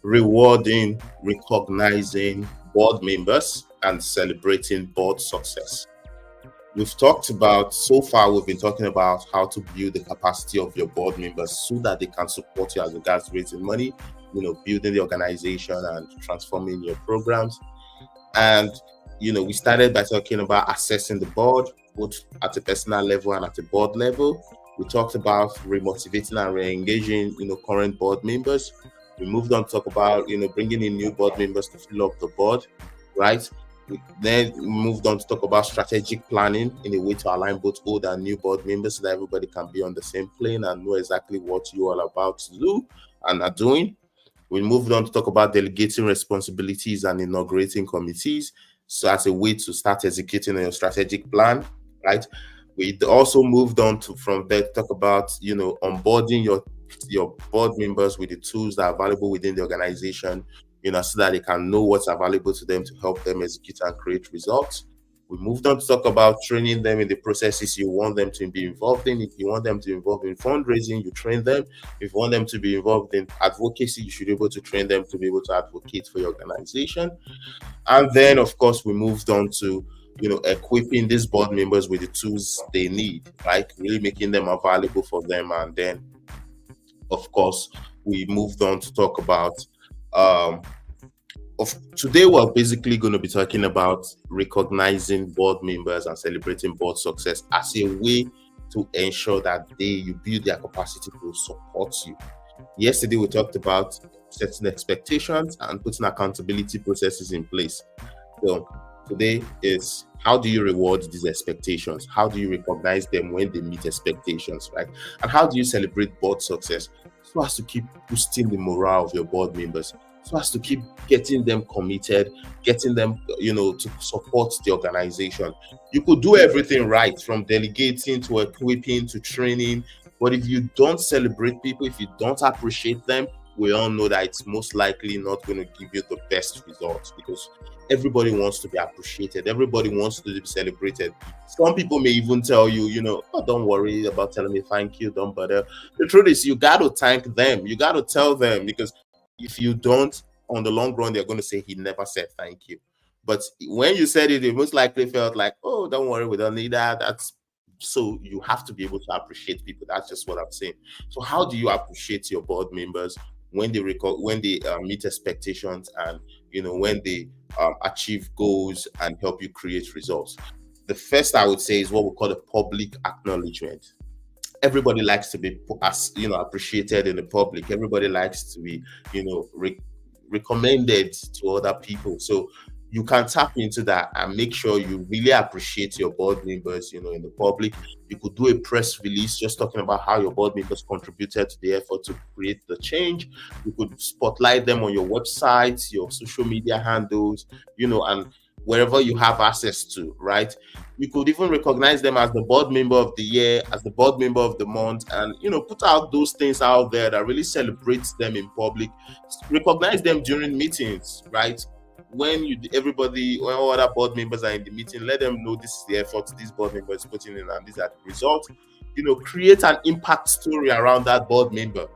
rewarding, recognizing board members, and celebrating board success. We've talked about so far, we've been talking about how to build the capacity of your board members so that they can support you as regards raising money, building the organization and transforming your programs. And we started by talking about assessing the board, both at a personal level and at a board level. We talked about remotivating and re-engaging, current board members. We moved on to talk about, bringing in new board members to fill up the board, right? We then moved on to talk about strategic planning in a way to align both old and new board members so that everybody can be on the same plane and know exactly what you are about to do and are doing. We moved on to talk about delegating responsibilities and inaugurating committees. So as a way to start executing your strategic plan, right? We also moved on to from there to talk about, onboarding your board members with the tools that are available within the organization, so that they can know what's available to them to help them execute and create results. We moved on to talk about training them in the processes you want them to be involved in. If you want them to be involved in fundraising, you train them. If you want them to be involved in advocacy, you should be able to train them to be able to advocate for your organization. And then, of course, we moved on to, equipping these board members with the tools they need, right? Really making them available for them. And then, of course, we moved on to talk about today we're basically going to be talking about recognizing board members and celebrating board success as a way to ensure that you build their capacity to support you. Yesterday we talked about setting expectations and putting accountability processes in place. So today is, how do you reward these expectations? How do you recognize them when they meet expectations, right? And how do you celebrate board success so as to keep boosting the morale of your board members, so as to keep getting them committed, getting them, to support the organization. You could do everything right, from delegating to equipping to training, but if you don't celebrate people, if you don't appreciate them, we all know that it's most likely not going to give you the best results, because everybody wants to be appreciated. Everybody wants to be celebrated. Some people may even tell you, oh, don't worry about telling me thank you, don't bother. The truth is, you got to thank them. You got to tell them, because if you don't, on the long run, they're going to say he never said thank you. But when you said it, it most likely felt like, oh, don't worry, we don't need that. So you have to be able to appreciate people. That's just what I'm saying. So how do you appreciate your board members when they meet expectations and when they achieve goals and help you create results? The first I would say is what we call the public acknowledgement. Everybody likes to be appreciated in the public. Everybody likes to be recommended to other people. So you can tap into that and make sure you really appreciate your board members, in the public. You could do a press release just talking about how your board members contributed to the effort to create the change. You could spotlight them on your website, your social media handles, and wherever you have access to, right? You could even recognize them as the board member of the year, as the board member of the month, and put out those things out there that really celebrates them in public. Recognize them during meetings, right? When all other board members are in the meeting, let them know this is the effort this board member is putting in and these are the results. Create an impact story around that board member.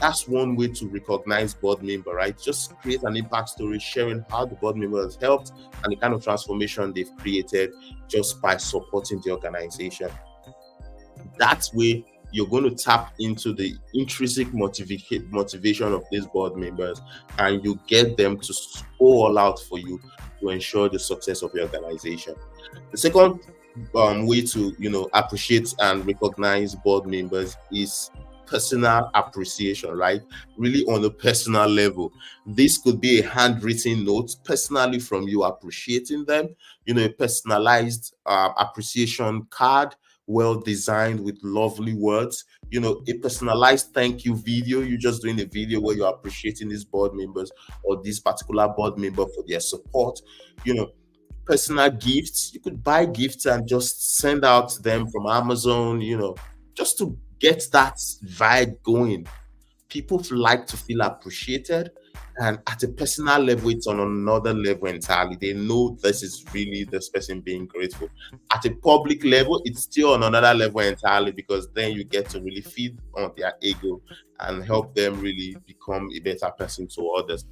That's one way to recognize board member, right? Just create an impact story sharing how the board member has helped and the kind of transformation they've created just by supporting the organization. That way, you're going to tap into the intrinsic motivation of these board members, and you get them to go all out for you to ensure the success of your organization. The second way to appreciate and recognize board members is personal appreciation, right? Really on a personal level. This could be a handwritten note personally from you appreciating them, a personalized appreciation card, well designed with lovely words, a personalized thank you video. You're just doing a video where you're appreciating these board members or this particular board member for their support. Personal gifts. You could buy gifts and just send out to them from Amazon, just to get that vibe going. People like to feel appreciated. And at a personal level, it's on another level entirely. They know this is really this person being grateful. At a public level, it's still on another level entirely, because then you get to really feed on their ego and help them really become a better person to others.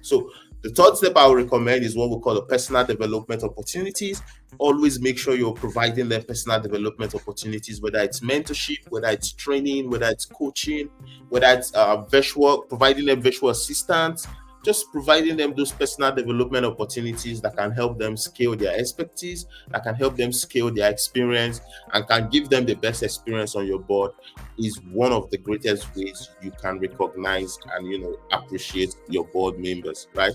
So the third step I would recommend is what we call the personal development opportunities. Always make sure you're providing them personal development opportunities, whether it's mentorship, whether it's training, whether it's coaching, whether it's virtual, providing them virtual assistance, just providing them those personal development opportunities that can help them scale their expertise, that can help them scale their experience, and can give them the best experience on your board, is one of the greatest ways you can recognize and appreciate your board members, right?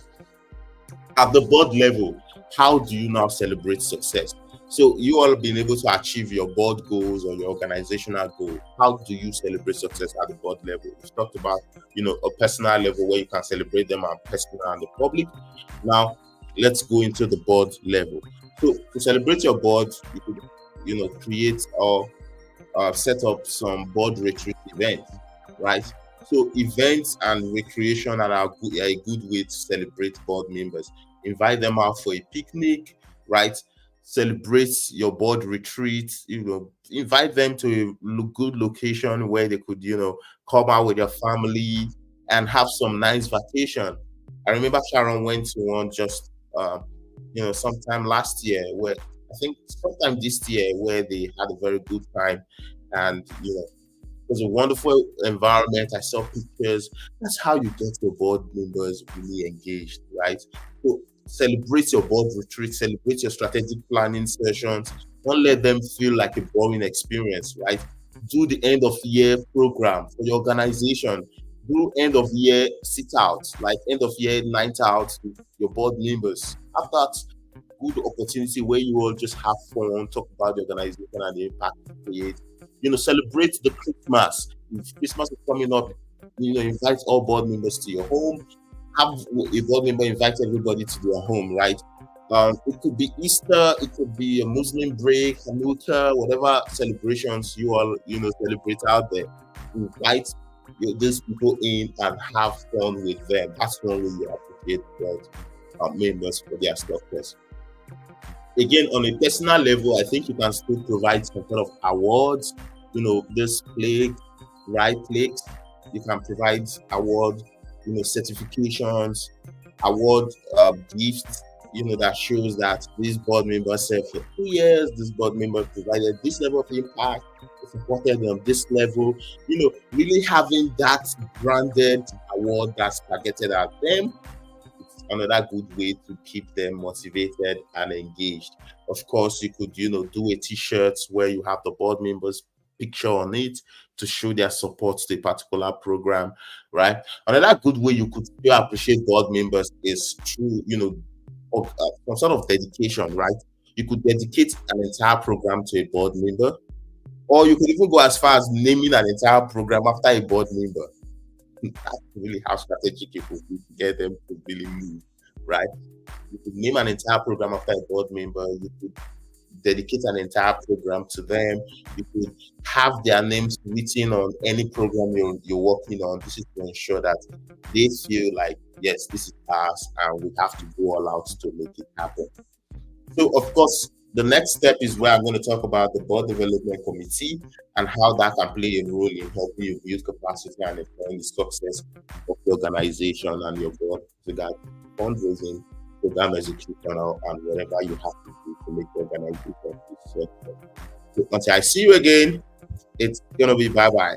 At the board level, how do you now celebrate success? So you all being able to achieve your board goals or your organizational goal. How do you celebrate success at the board level? We've talked about, a personal level where you can celebrate them and personal and the public. Now, let's go into the board level. So to celebrate your board, you could, create or set up some board retreat events, right? So events and recreation are a good way to celebrate board members. Invite them out for a picnic, right? Celebrate your board retreat. Invite them to a good location where they could, come out with your family and have some nice vacation. I remember Sharon went to one just, sometime last year, where I think sometime this year, where they had a very good time, and it was a wonderful environment. I saw pictures. That's how you get your board members really engaged, right? So celebrate your board retreat, celebrate your strategic planning sessions. Don't let them feel like a boring experience, right? Do the end of year program for your organization. Do end of year sit out, like end of year night out with your board members. Have that good opportunity where you all just have fun, talk about the organization and the impact it creates. Celebrate the Christmas. If Christmas is coming up, invite all board members to your home. Have a board member invite everybody to their home, right? It could be Easter, it could be a Muslim break, Hanukkah, whatever celebrations you all celebrate out there. Invite these people in and have fun with them. That's one way you appreciate board members for their success. Again, on a personal level, I think you can still provide some sort of awards. This plague, right? Plagues. You can provide award, certifications, award gifts, that shows that this board member said for 2 years, this board member provided this level of impact, supported on this level. Really having that branded award that's targeted at them. Another good way to keep them motivated and engaged. Of course, you could, do a t-shirt where you have the board members picture on it to show their support to a particular program, right? Another good way you could still appreciate board members is through, some sort of dedication, right? You could dedicate an entire program to a board member, or you could even go as far as naming an entire program after a board member. That's really how strategic you could be to get them to really move, right? You could name an entire program after a board member. You could dedicate an entire program to them. You could have their names written on any program you're working on. This is to ensure that they feel like, yes, this is us and we have to go all out to make it happen. So, of course, the next step is where I'm going to talk about the board development committee and how that can play a role in helping you build capacity and employing the success of the organization and your board, regard fundraising, program execution, and whatever you have to do to make the organization successful. So until I see you again, it's going to be bye-bye.